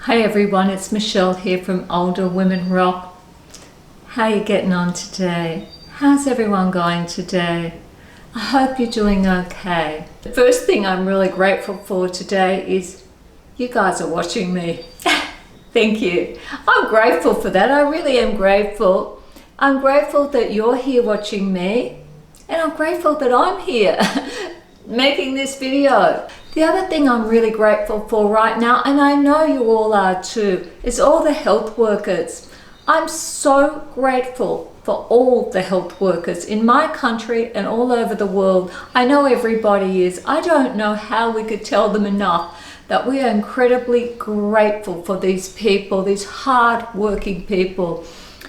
Hi everyone, it's Michelle here from Older Women Rock. How are you getting on today? How's everyone going today? I hope you're doing okay. The first thing I'm really grateful for today is you guys are watching me. Thank you. I'm grateful for that. I really am grateful. I'm grateful that you're here watching me, and I'm grateful that I'm here making this video. The other thing I'm really grateful for right now, and I know you all are too, is all the health workers. I'm so grateful for all the health workers in my country and all over the world. I know everybody is. I don't know how we could tell them enough that we are incredibly grateful for these people, these hard-working people.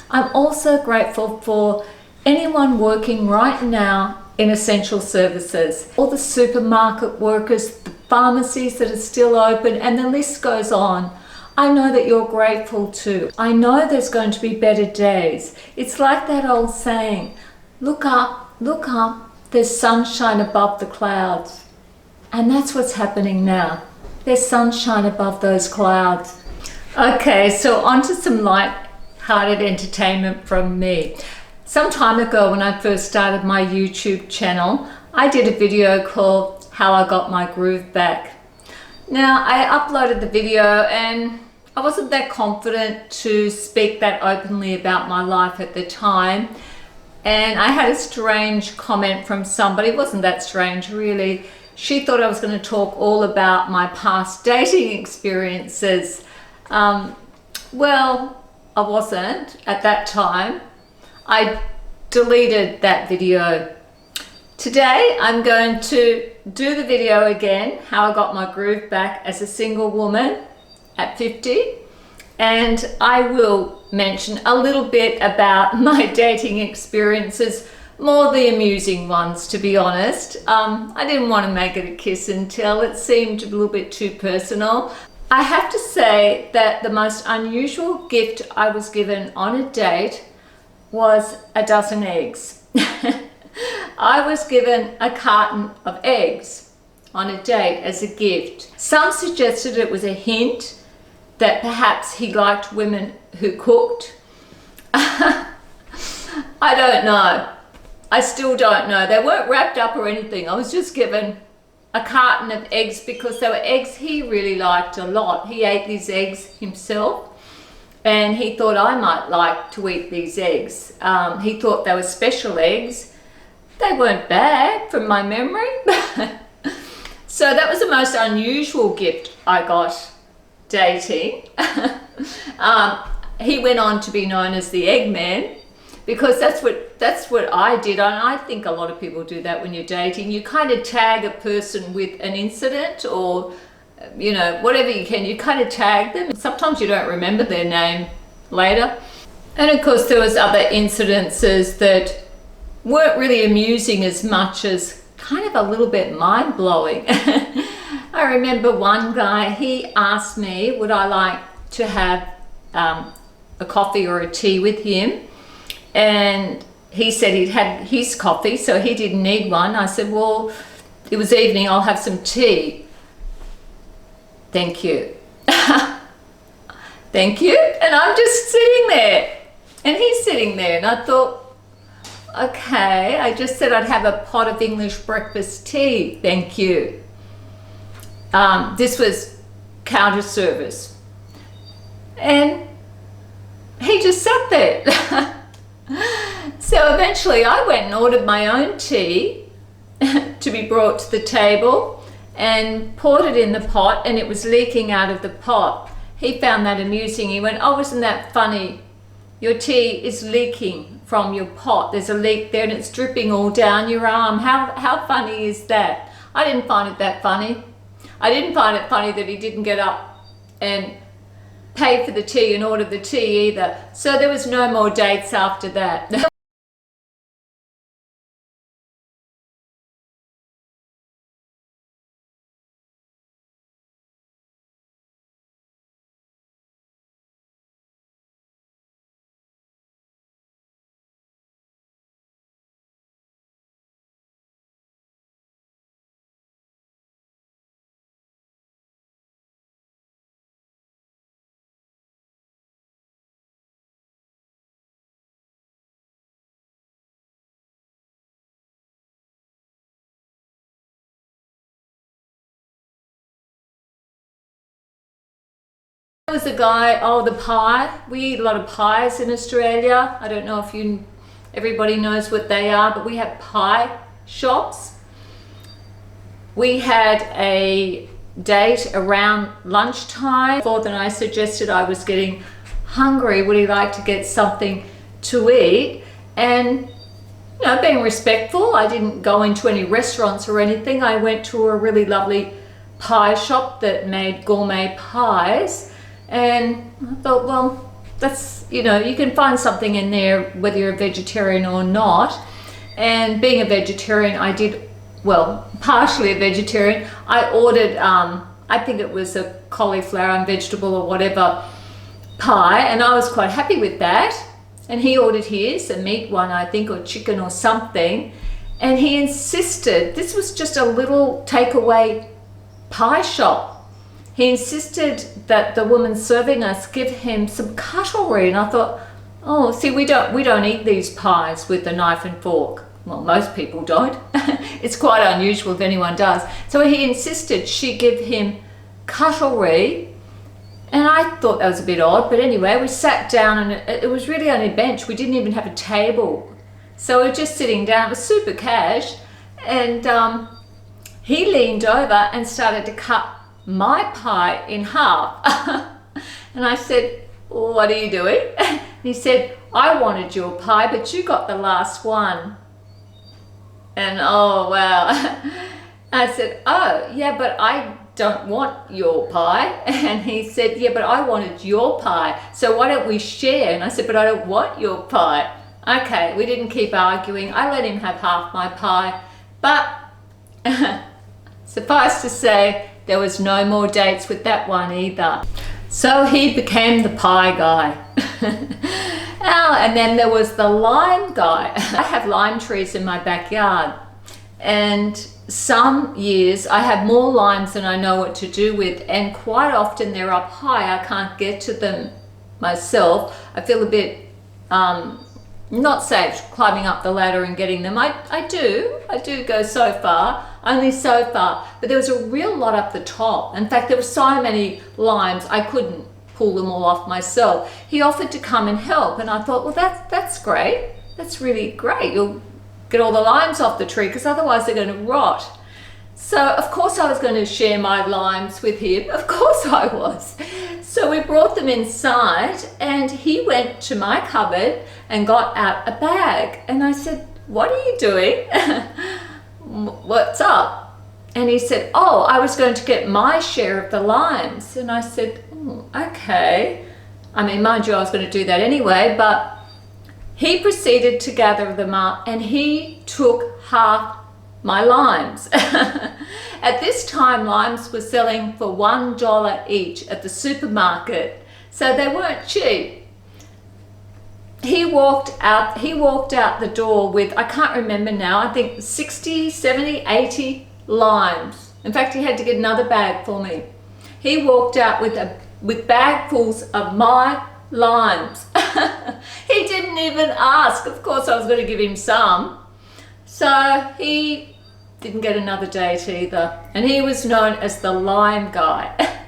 I'm also grateful for anyone working right now in essential services, all the supermarket workers, the pharmacies that are still open, and the list goes on. I know that you're grateful too. I know there's going to be better days. It's like that old saying, look up, there's sunshine above the clouds. And that's what's happening now. There's sunshine above those clouds. Okay, so on to some light-hearted entertainment from me. Some time ago when I first started my YouTube channel, I did a video called How I Got My Groove Back. Now, I uploaded the video and I wasn't that confident to speak that openly about my life at the time. And I had a strange comment from somebody. It wasn't that strange, really. She thought I was going to talk all about my past dating experiences. Well, I wasn't at that time. I deleted that video. Today, I'm going to do the video again, how I got my groove back as a single woman at 50. And I will mention a little bit about my dating experiences, more the amusing ones, to be honest. I didn't want to make it a kiss and tell. It seemed a little bit too personal. I have to say that the most unusual gift I was given on a date was a dozen eggs. I was given a carton of eggs on a date as a gift. Some suggested it was a hint that perhaps he liked women who cooked. I don't know. I still don't know. They weren't wrapped up or anything. I was just given a carton of eggs because they were eggs he really liked a lot. He ate these eggs himself. And he thought I might like to eat these eggs. He thought they were special eggs. They weren't bad from my memory. So that was the most unusual gift I got dating. He went on to be known as the Eggman because that's what I did. And I think a lot of people do that when you're dating. You kind of tag a person with an incident or whatever you can, you kind of tag them. Sometimes you don't remember their name later. And of course there was other incidences that weren't really amusing as much as kind of a little bit mind-blowing. I remember one guy, he asked me would I like to have a coffee or a tea with him, and he said he'd had his coffee so he didn't need one. I said, well, it was evening, I'll have some tea. Thank you. Thank you. And I'm just sitting there and he's sitting there and I thought, okay, I just said I'd have a pot of English breakfast tea. Thank you. This was counter service. And he just sat there. So eventually I went and ordered my own tea to be brought to the table and poured it in the pot, and it was leaking out of the pot. He found that amusing. He went, oh, isn't that funny? Your tea is leaking from your pot. There's a leak there and it's dripping all down your arm. How funny is that? I didn't find it that funny. I didn't find it funny that he didn't get up and pay for the tea and order the tea either. So there was no more dates after that. There was a guy, oh, the pie. We eat a lot of pies in Australia. I don't know if everybody knows what they are, but we have pie shops. We had a date around lunchtime. Then I suggested I was getting hungry. Would he like to get something to eat? And being respectful, I didn't go into any restaurants or anything. I went to a really lovely pie shop that made gourmet pies, and I thought, well, that's, you can find something in there whether you're a vegetarian or not. And being a vegetarian, partially a vegetarian, I ordered, I think it was a cauliflower and vegetable or whatever pie, and I was quite happy with that. And he ordered his, a meat one, I think, or chicken or something. And he insisted, this was just a little takeaway pie shop. He insisted that the woman serving us give him some cutlery. And I thought, oh, see, we don't eat these pies with a knife and fork. Well, most people don't. It's quite unusual if anyone does. So he insisted she give him cutlery. And I thought that was a bit odd, but anyway, we sat down, and it was really only a bench. We didn't even have a table. So we were just sitting down. It was super cash. And he leaned over and started to cut my pie in half. And I said, what are you doing? And he said, I wanted your pie, but you got the last one. And oh, wow. I said, oh, yeah, but I don't want your pie. And he said, yeah, but I wanted your pie, so why don't we share? And I said, but I don't want your pie. Okay, we didn't keep arguing. I let him have half my pie, but suffice to say, there was no more dates with that one either. So he became the pie guy. And then there was the lime guy. I have lime trees in my backyard, and some years I have more limes than I know what to do with, and quite often they're up high. I can't get to them myself. I feel a bit not safe climbing up the ladder and getting them. I do go so far, only so far, but there was a real lot up the top. In fact, there were so many limes I couldn't pull them all off myself. He offered to come and help, and I thought, well, that's great. That's really great. You'll get all the limes off the tree, because otherwise they're going to rot. So of course I was going to share my limes with him. Of course I was. So we brought them inside, and he went to my cupboard and got out a bag. And I said, what are you doing? What's up? And he said, oh, I was going to get my share of the limes. And I said, okay. I mean, mind you, I was going to do that anyway, but he proceeded to gather them up, and he took half my limes. At this time, limes were selling for $1 each at the supermarket, so they weren't cheap. He walked out the door with, I can't remember now, I think 60, 70, 80 limes. In fact, he had to get another bag for me. He walked out with bagfuls of my limes. He didn't even ask. Of course I was going to give him some. So he didn't get another date either, and he was known as the lime guy.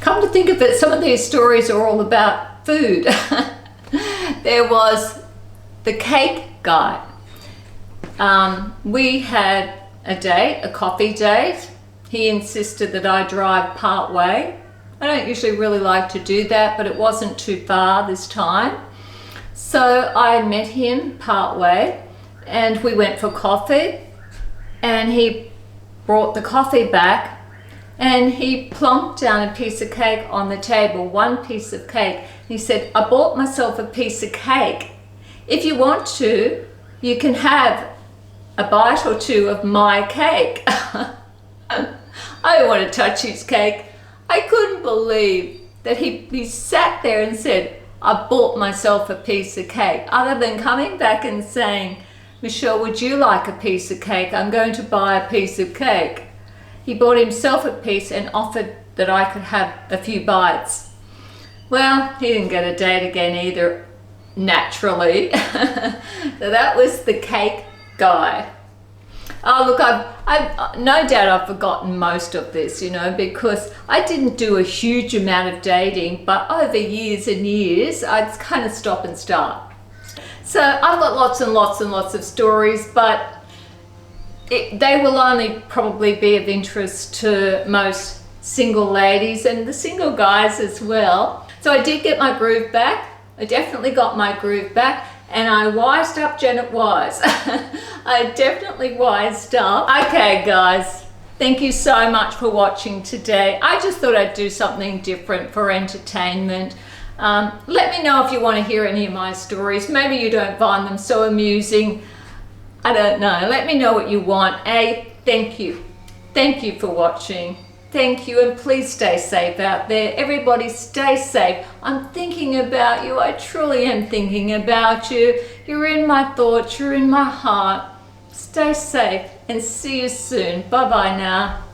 Come to think of it, some of these stories are all about food. There was the cake guy. We had a date, a coffee date. He insisted that I drive part way. I don't usually really like to do that, but it wasn't too far this time. So I met him part way, and we went for coffee, and he brought the coffee back, and he plonked down a piece of cake on the table, one piece of cake. He said, I bought myself a piece of cake. If you want to, you can have a bite or two of my cake. I don't want to touch his cake. I couldn't believe that he sat there and said, I bought myself a piece of cake, other than coming back and saying, Michelle, would you like a piece of cake? I'm going to buy a piece of cake. He bought himself a piece and offered that I could have a few bites. Well, he didn't get a date again either, naturally. So that was the cake guy. Oh, look, I've no doubt I've forgotten most of this, you know, because I didn't do a huge amount of dating, but over years and years, I'd kind of stop and start. So I've got lots and lots and lots of stories, but they will only probably be of interest to most single ladies and the single guys as well. So I did get my groove back. I definitely got my groove back, and I wised up, Janet Wise. I definitely wised up. Okay guys, thank you so much for watching today. I just thought I'd do something different for entertainment. Let me know if you want to hear any of my stories. Maybe you don't find them so amusing. I don't know. Let me know what you want. Thank you. Thank you for watching. Thank you, and please stay safe out there. Everybody stay safe. I'm thinking about you. I truly am thinking about you. You're in my thoughts. You're in my heart. Stay safe and see you soon. Bye-bye now.